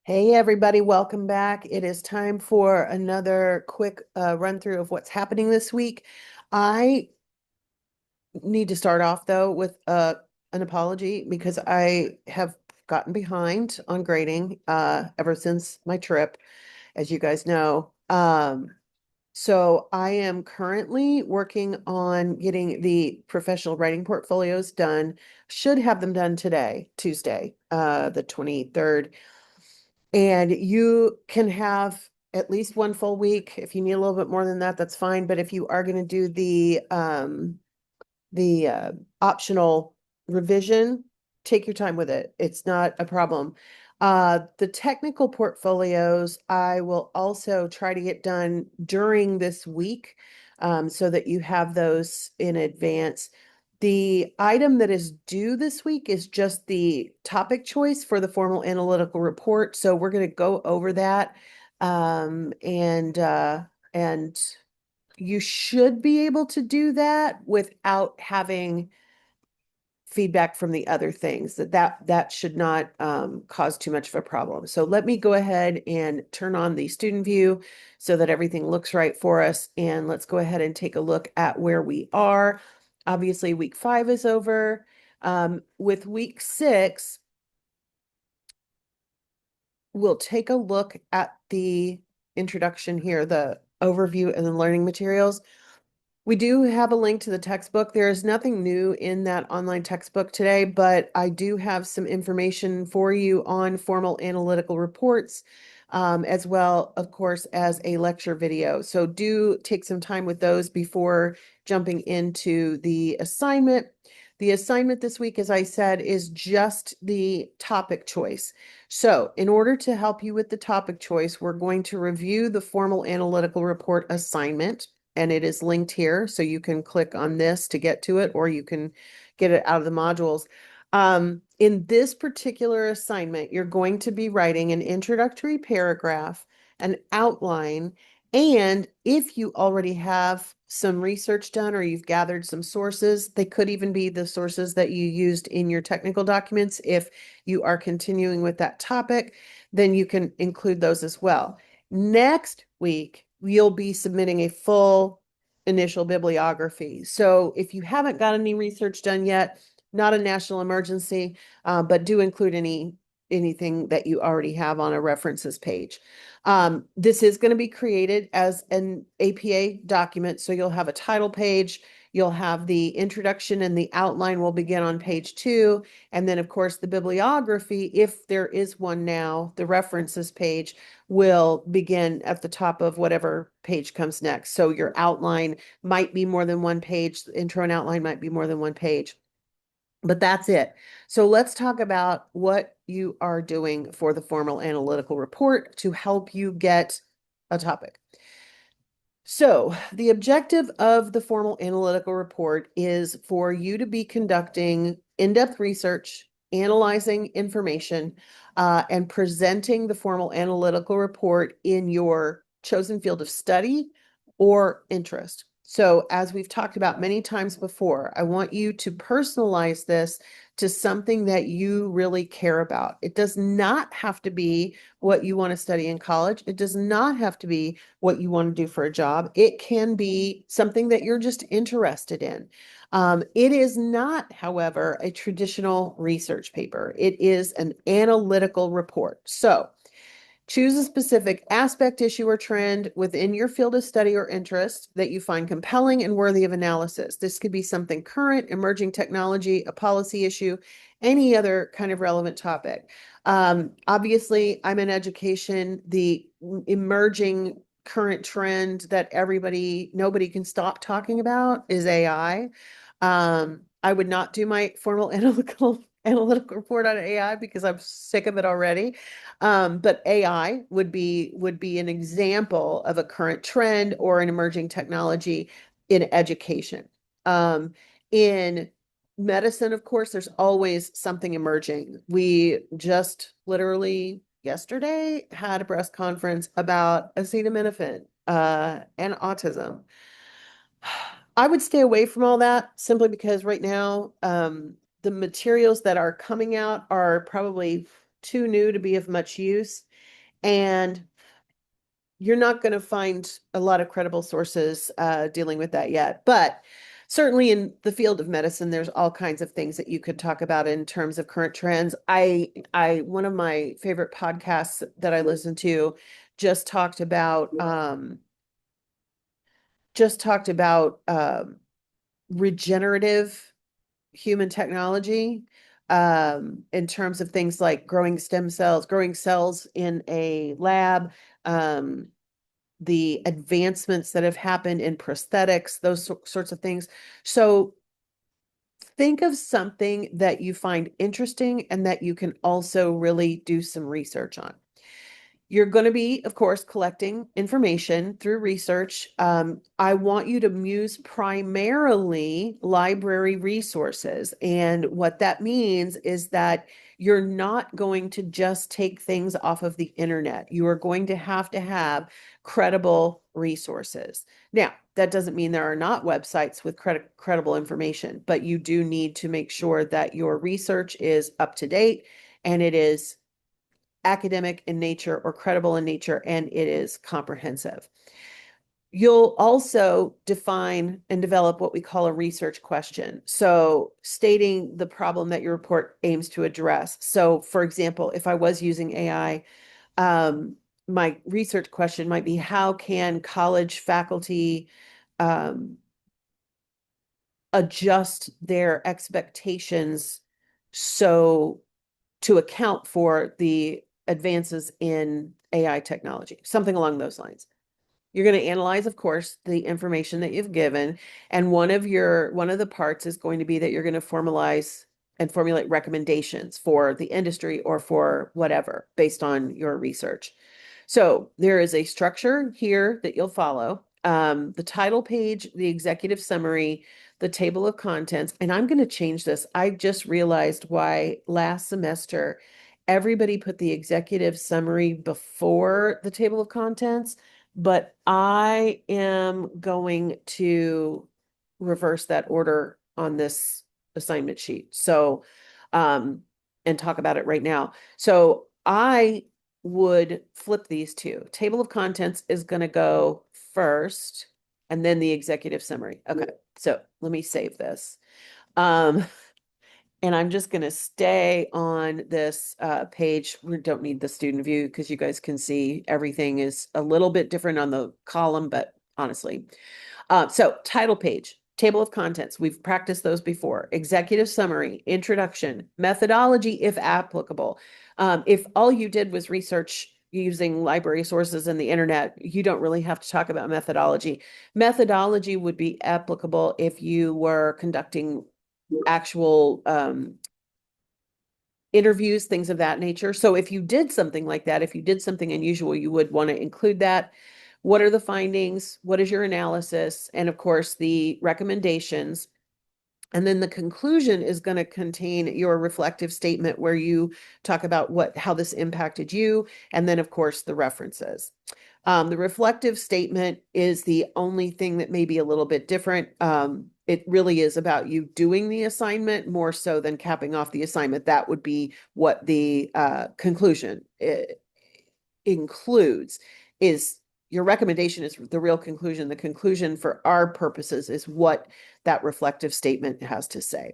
Hey everybody, welcome back. It is time for another quick run through of what's happening this week. I need to start off though with an apology because I have gotten behind on grading ever since my trip, as you guys know. So I am currently working on getting the professional writing portfolios done. Should have them done today, Tuesday, the 23rd. And you can have at least one full week. If you need a little bit more than that, that's fine. But if you are going to do the optional revision, take your time with it. It's not a problem. The technical portfolios, I will also try to get done during this week, so that you have those in advance. The item that is due this week is just the topic choice for the formal analytical report. So we're going to go over that. And you should be able to do that without having feedback from the other things. That should not cause too much of a problem. So let me go ahead and turn on the student view so that everything looks right for us. And let's go ahead and take a look at where we are. Obviously, week 5 is over. With week 6, we'll take a look at the introduction here, the overview and the learning materials. We do have a link to the textbook. There is nothing new in that online textbook today, but I do have some information for you on formal analytical reports, as well, of course, as a lecture video. So do take some time with those before jumping into the assignment. The assignment this week, as I said, is just the topic choice. So in order to help you with the topic choice, we're going to review the formal analytical report assignment, and it is linked here. So you can click on this to get to it, or you can get it out of the modules. In this particular assignment, you're going to be writing an introductory paragraph, an outline, and if you already have some research done or you've gathered some sources, they could even be the sources that you used in your technical documents. If you are continuing with that topic, then you can include those as well. Next week, you'll be submitting a full initial bibliography. So if you haven't got any research done yet, not a national emergency, but do include anything that you already have on a references page. This is going to be created as an APA document. So you'll have a title page, you'll have the introduction, and the outline will begin on page 2. And then, of course, the bibliography, if there is one now, the references page will begin at the top of whatever page comes next. So your outline might be more than one page, the intro and outline might be more than one page. But that's it. So let's talk about what you are doing for the formal analytical report to help you get a topic. So the objective of the formal analytical report is for you to be conducting in-depth research, analyzing information, and presenting the formal analytical report in your chosen field of study or interest. So as we've talked about many times before, I want you to personalize this to something that you really care about. It does not have to be what you want to study in college. It does not have to be what you want to do for a job. It can be something that you're just interested in. It is not, however, a traditional research paper. It is an analytical report. So choose a specific aspect, issue, or trend within your field of study or interest that you find compelling and worthy of analysis. This could be something current, emerging technology, a policy issue, any other kind of relevant topic. Obviously, I'm in education. The emerging current trend that nobody can stop talking about is AI. I would not do my formal analytical report on AI because I'm sick of it already. But AI would be an example of a current trend or an emerging technology in education. In medicine, of course, there's always something emerging. We just literally yesterday had a press conference about acetaminophen and autism. I would stay away from all that simply because right now, the materials that are coming out are probably too new to be of much use. And you're not going to find a lot of credible sources dealing with that yet. But certainly in the field of medicine, there's all kinds of things that you could talk about in terms of current trends. One of my favorite podcasts that I listen to just talked about regenerative human technology in terms of things like growing stem cells, growing cells in a lab, the advancements that have happened in prosthetics, those sorts of things. So think of something that you find interesting and that you can also really do some research on. You're going to be, of course, collecting information through research. I want you to use primarily library resources. And what that means is that you're not going to just take things off of the internet. You are going to have credible resources. Now, that doesn't mean there are not websites with credible information, but you do need to make sure that your research is up to date and it is academic in nature or credible in nature, and it is comprehensive. You'll also define and develop what we call a research question. So stating the problem that your report aims to address. So for example, if I was using AI, my research question might be, how can college faculty adjust their expectations so to account for the advances in AI technology, something along those lines. You're going to analyze, of course, the information that you've given. And one of the parts is going to be that you're going to formalize and formulate recommendations for the industry or for whatever based on your research. So there is a structure here that you'll follow. The title page, the executive summary, the table of contents, and I'm going to change this. I just realized why last semester everybody put the executive summary before the table of contents, but I am going to reverse that order on this assignment sheet. So, and talk about it right now. So I would flip these two. Table of contents is going to go first, and then the executive summary. Okay, so let me save this. And I'm just going to stay on this page. We don't need the student view because you guys can see everything is a little bit different on the column, but honestly. So title page, table of contents. We've practiced those before. Executive summary, introduction, methodology if applicable. If all you did was research using library sources and the internet, you don't really have to talk about methodology. Methodology would be applicable if you were conducting actual interviews, things of that nature. So if you did something like that, if you did something unusual, you would want to include that. What are the findings? What is your analysis? And of course, the recommendations. And then the conclusion is going to contain your reflective statement where you talk about how this impacted you. And then, of course, the references. The reflective statement is the only thing that may be a little bit different. It really is about you doing the assignment more so than capping off the assignment. That would be what the conclusion includes. Is your recommendation is the real conclusion. The conclusion for our purposes is what that reflective statement has to say.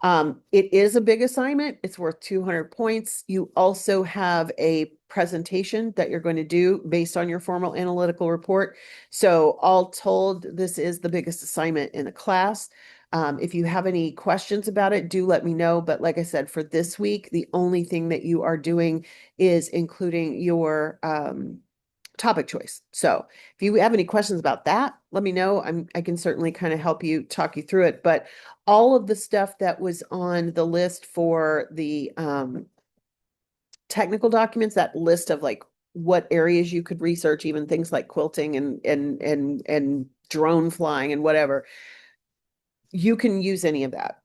It is a big assignment. It's worth 200 points. You also have a presentation that you're going to do based on your formal analytical report. So all told, this is the biggest assignment in the class. If you have any questions about it, do let me know. But like I said, for this week, the only thing that you are doing is including your topic choice. So if you have any questions about that, let me know. I can certainly kind of help you talk you through it. But all of the stuff that was on the list for the technical documents, that list of like what areas you could research, even things like quilting and drone flying and whatever, you can use any of that.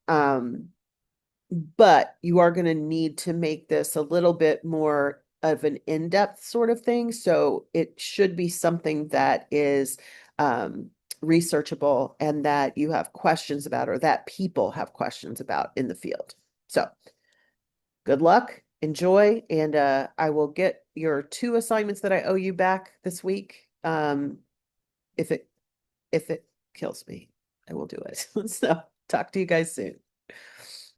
But you are going to need to make this a little bit more of an in-depth sort of thing. So it should be something that is researchable and that you have questions about or that people have questions about in the field. So good luck enjoy, and I will get your 2 assignments that I owe you back this week. If it kills me, I will do it. So talk to you guys soon.